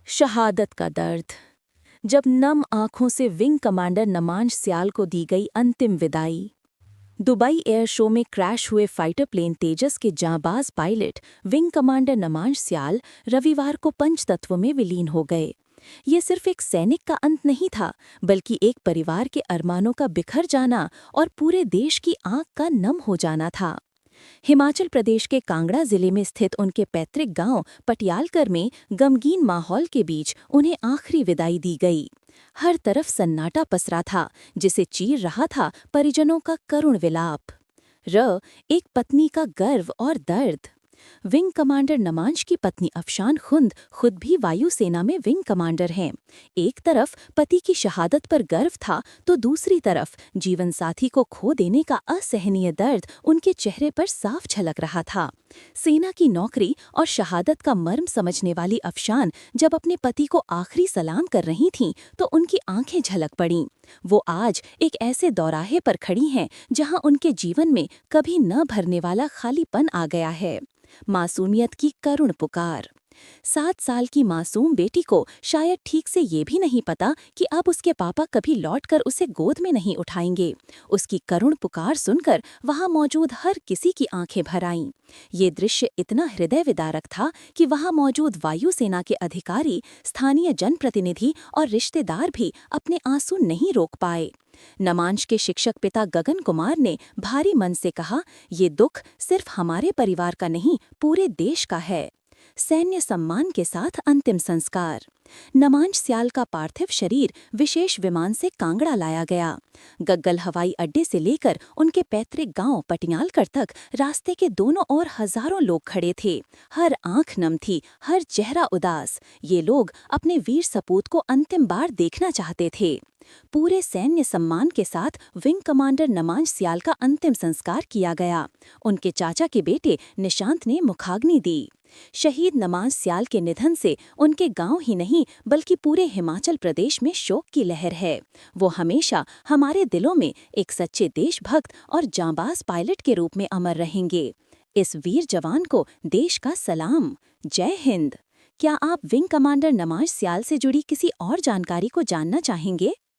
शहादत का दर्द। जब नम आंखों से विंग कमांडर नमांश स्याल को दी गई अंतिम विदाई। दुबई एयर शो में क्रैश हुए फाइटर प्लेन तेजस के जांबाज पायलट विंग कमांडर नमांश स्याल रविवार को पंचतत्व में विलीन हो गए। ये सिर्फ एक सैनिक का अंत नहीं था, बल्कि एक परिवार के अरमानों का बिखर जाना और पूरे देश की आंख का नम हो जाना था। हिमाचल प्रदेश के कांगड़ा जिले में स्थित उनके पैतृक गांव पटियालकर में गमगीन माहौल के बीच उन्हें आखिरी विदाई दी गई। हर तरफ सन्नाटा पसरा था, जिसे चीर रहा था परिजनों का करुण विलाप। एक पत्नी का गर्व और दर्द। विंग कमांडर नमांश की पत्नी अफशान खुद भी वायुसेना में विंग कमांडर हैं। एक तरफ पति की शहादत पर गर्व था, तो दूसरी तरफ जीवन साथी को खो देने का असहनीय दर्द उनके चेहरे पर साफ झलक रहा था। सेना की नौकरी और शहादत का मर्म समझने वाली अफशान जब अपने पति को आखिरी सलाम कर रही थीं, तो उनकी आंखें झलक पड़ीं। वो आज एक ऐसे दौराहे पर खड़ी हैं जहां उनके जीवन में कभी न भरने वाला खालीपन आ गया है। मासूमियत की करुण पुकार। 7 साल की मासूम बेटी को शायद ठीक से ये भी नहीं पता कि अब उसके पापा कभी लौटकर उसे गोद में नहीं उठाएंगे। उसकी करुण पुकार सुनकर वहां मौजूद हर किसी की आंखें भर आईं। ये दृश्य इतना हृदय विदारक था कि वहां मौजूद वायुसेना के अधिकारी, स्थानीय जनप्रतिनिधि और रिश्तेदार भी अपने आंसू नहीं रोक पाए। नमांश के शिक्षक पिता गगन कुमार ने भारी मन से कहा, ये दुख सिर्फ हमारे परिवार का नहीं, पूरे देश का है। सैन्य सम्मान के साथ अंतिम संस्कार। नमांश स्याल का पार्थिव शरीर विशेष विमान से कांगड़ा लाया गया। गग्गल हवाई अड्डे से लेकर उनके पैतृक गांव पटियालकर तक रास्ते के दोनों ओर हजारों लोग खड़े थे। हर आंख नम थी, हर चेहरा उदास। ये लोग अपने वीर सपूत को अंतिम बार देखना चाहते थे। पूरे सैन्य सम्मान के साथ विंग कमांडर नमांश स्याल का अंतिम संस्कार किया गया। उनके चाचा के बेटे निशांत ने मुखाग्नि दी। शहीद नमांश स्याल के निधन से उनके गांव ही नहीं, बल्कि पूरे हिमाचल प्रदेश में शोक की लहर है। वो हमेशा हमारे दिलों में एक सच्चे देशभक्त और जांबाज पायलट के रूप में अमर रहेंगे। इस वीर जवान को देश का सलाम। जय हिंद। क्या आप विंग कमांडर नमांश स्याल से जुड़ी किसी और जानकारी को जानना चाहेंगे?